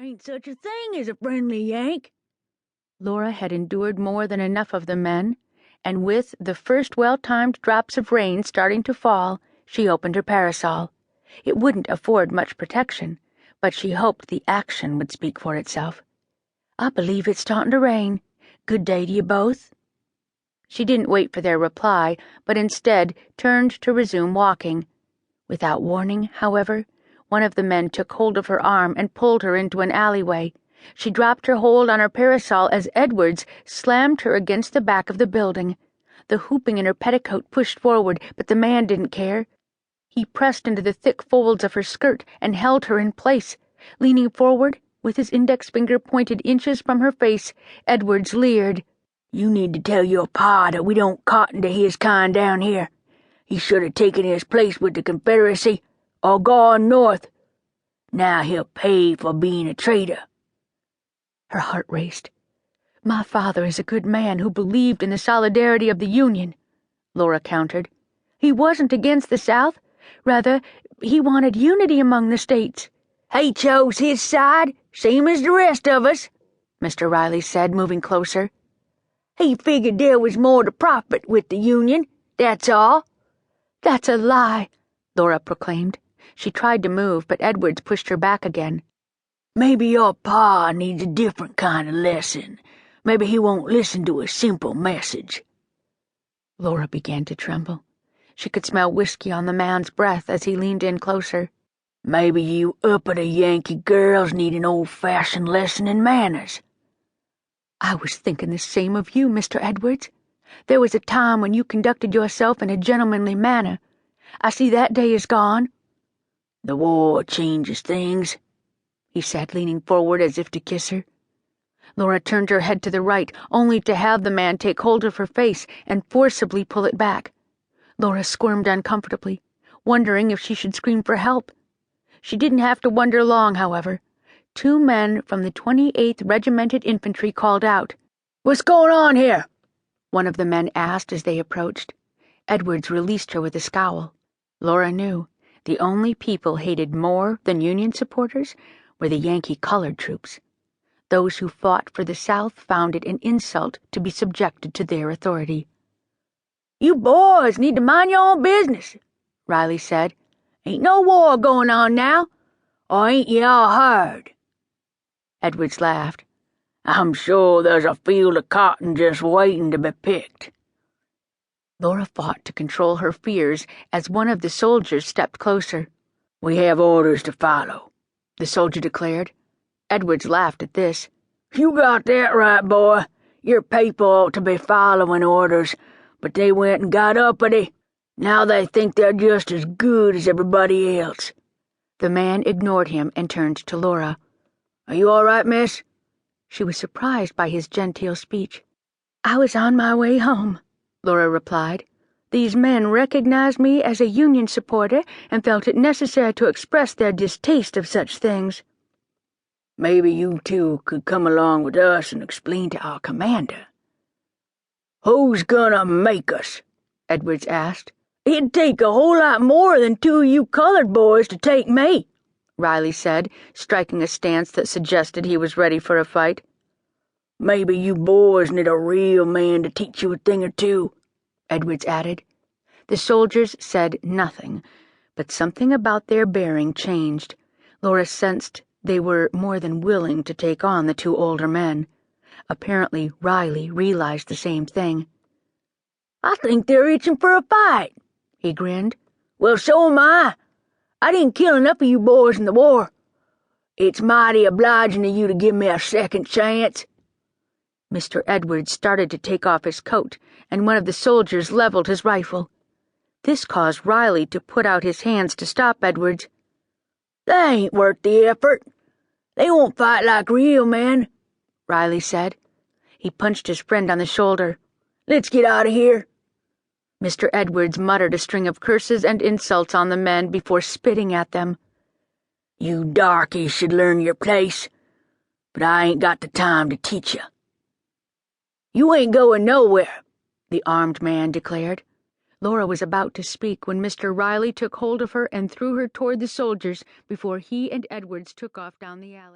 ain't such a thing as a friendly Yank." Laura had endured more than enough of the men, and with the first well-timed drops of rain starting to fall, she opened her parasol. It wouldn't afford much protection, but she hoped the action would speak for itself. "I believe it's starting to rain. Good day to you both." She didn't wait for their reply, but instead turned to resume walking. Without warning, however, one of the men took hold of her arm and pulled her into an alleyway. She dropped her hold on her parasol as Edwards slammed her against the back of the building. The hooping in her petticoat pushed forward, but the man didn't care. He pressed into the thick folds of her skirt and held her in place. Leaning forward, with his index finger pointed inches from her face, Edwards leered. "You need to tell your pa that we don't cotton to his kind down here. He should have taken his place with the Confederacy or gone north. Now he'll pay for being a traitor." Her heart raced. "My father is a good man who believed in the solidarity of the Union," Laura countered. "He wasn't against the South. Rather, he wanted unity among the states." "He chose his side, same as the rest of us," Mr. Riley said, moving closer. "He figured there was more to profit with the Union, that's all." "That's a lie," Laura proclaimed. She tried to move, but Edwards pushed her back again. "Maybe your pa needs a different kind of lesson. Maybe he won't listen to a simple message." Laura began to tremble. She could smell whiskey on the man's breath as he leaned in closer. "Maybe you uppity Yankee girls need an old-fashioned lesson in manners." "I was thinking the same of you, Mr. Edwards. There was a time when you conducted yourself in a gentlemanly manner. I see that day is gone." "The war changes things," he said, leaning forward as if to kiss her. Laura turned her head to the right, only to have the man take hold of her face and forcibly pull it back. Laura squirmed uncomfortably, wondering if she should scream for help. She didn't have to wonder long, however. 2 men from the 28th Regimented Infantry called out. "What's going on here?" one of the men asked as they approached. Edwards released her with a scowl. Laura knew the only people hated more than Union supporters were the Yankee colored troops. Those who fought for the South found it an insult to be subjected to their authority. "You boys need to mind your own business," Riley said. "Ain't no war going on now, or ain't you all heard?" Edwards laughed. "I'm sure there's a field of cotton just waiting to be picked." Laura fought to control her fears as one of the soldiers stepped closer. "We have orders to follow," the soldier declared. Edwards laughed at this. "You got that right, boy. Your people ought to be following orders, but they went and got uppity. Now they think they're just as good as everybody else." The man ignored him and turned to Laura. "Are you all right, miss?" She was surprised by his genteel speech. "I was on my way home," Laura replied. "These men recognized me as a Union supporter and felt it necessary to express their distaste of such things." "Maybe you two could come along with us and explain to our commander." "Who's gonna make us?" Edwards asked. "It'd take a whole lot more than 2 of you colored boys to take me," Riley said, striking a stance that suggested he was ready for a fight. "Maybe you boys need a real man to teach you a thing or two," Edwards added. The soldiers said nothing, but something about their bearing changed. Laura sensed they were more than willing to take on the 2 older men. Apparently, Riley realized the same thing. "I think they're itching for a fight," he grinned. "Well, so am I. I didn't kill enough of you boys in the war. It's mighty obliging of you to give me a second chance." Mr. Edwards started to take off his coat, and one of the soldiers leveled his rifle. This caused Riley to put out his hands to stop Edwards. "They ain't worth the effort. They won't fight like real men," Riley said. He punched his friend on the shoulder. "Let's get out of here." Mr. Edwards muttered a string of curses and insults on the men before spitting at them. "You darkies should learn your place, but I ain't got the time to teach you." "You ain't going nowhere," the armed man declared. Laura was about to speak when Mr. Riley took hold of her and threw her toward the soldiers before he and Edwards took off down the alley.